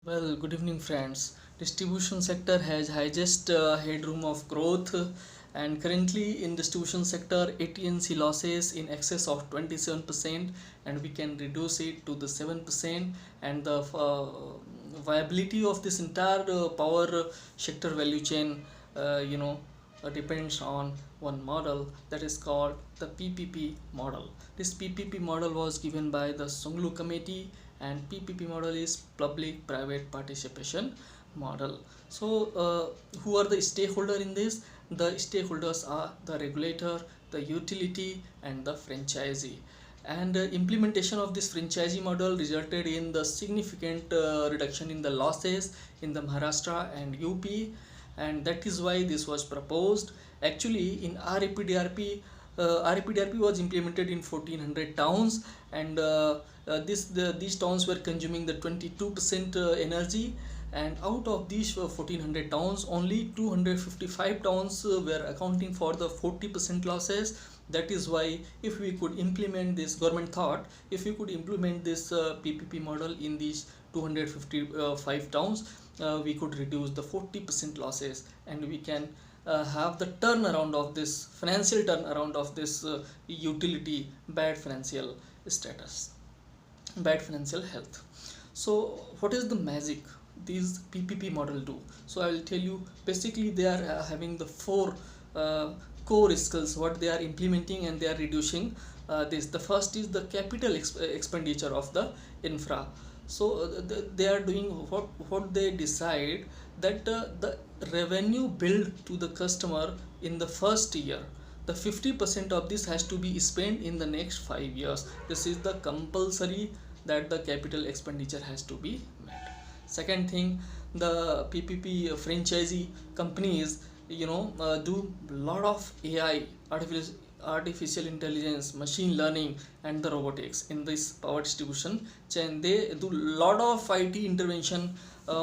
Well, good evening, friends. Distribution sector has highest headroom of growth, and currently in distribution sector, AT&C losses in excess of 27%, and we can reduce it to the 7%. And the viability of this entire power sector value chain, depends on one model that is called the PPP model. This PPP model was given by the Songlu committee, and PPP model is public private participation model. So who are the stakeholder in this? The stakeholders are the regulator, the utility, and the franchisee. And implementation of this franchisee model resulted in the significant reduction in the losses in the Maharashtra and UP, and that is why this was proposed. Actually, in RAPDRP, RAPDRP was implemented in 1400 towns, and these towns were consuming the 22% energy, and out of these 1400 towns, only 255 towns were accounting for the 40% losses. That is why if we could implement this, government thought if we could implement this PPP model in these 255 towns, we could reduce the 40% losses, and we can have the turnaround of this financial turnaround of this utility bad financial status, bad financial health. So what is the magic these PPP model do? So I will tell you. Basically, they are having the four core skills what they are implementing, and they are reducing this. The first is the capital expenditure of the infra. So they are doing what they decide, that the revenue billed to the customer in the first year, the 50% of this has to be spent in the next 5 years. This is the compulsory, that the capital expenditure has to be met. Second thing, the PPP franchisee companies do lot of AI, artificial intelligence, machine learning, and the robotics in this power distribution chain. They do lot of IT intervention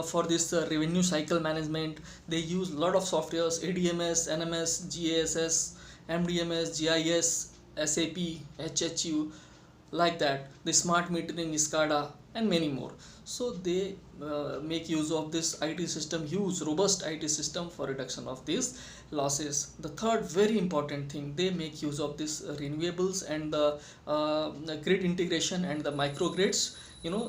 for this revenue cycle management. They use lot of softwares: ADMS, NMS, GASS, MDMS, GIS, SAP, HHU, like that, the smart metering, SCADA, and many more. So they make use of this IT system, huge robust IT system, for reduction of these losses. The third very important thing, they make use of this renewables and the grid integration and the microgrids.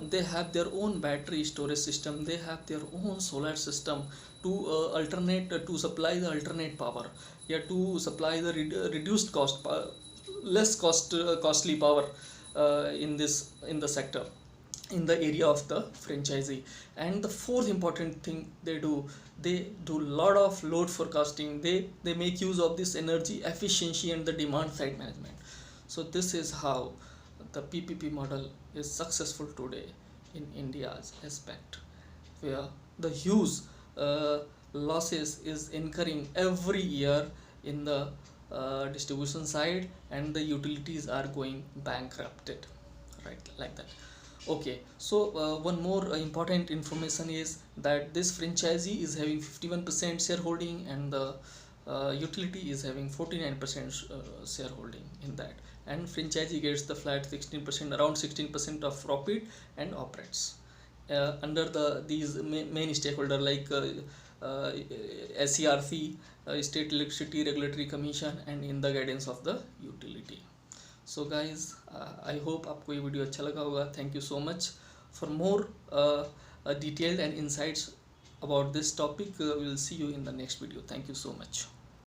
They have their own battery storage system, they have their own solar system to alternate to supply the alternate power, to supply the reduced cost, less costly power in the sector, in the area of the franchisee. And the fourth important thing they do lot of load forecasting. They make use of this energy efficiency and the demand side management. So this is how the PPP model is successful today in India's aspect, where the huge losses is incurring every year in the distribution side, and the utilities are going bankrupted, right, like that. Okay, so one more important information is that this franchisee is having 51% shareholding, and the utility is having 49% shareholding in that, and franchisee gets the flat 16%, around 16% of profit, and operates under these main stakeholder like SERC, State Electricity Regulatory Commission, and in the guidance of the utility. So guys, I hope आपको ये video अच्छा लगा होगा. Thank you so much. For more detailed and insights about this topic, we will see you in the next video. Thank you so much.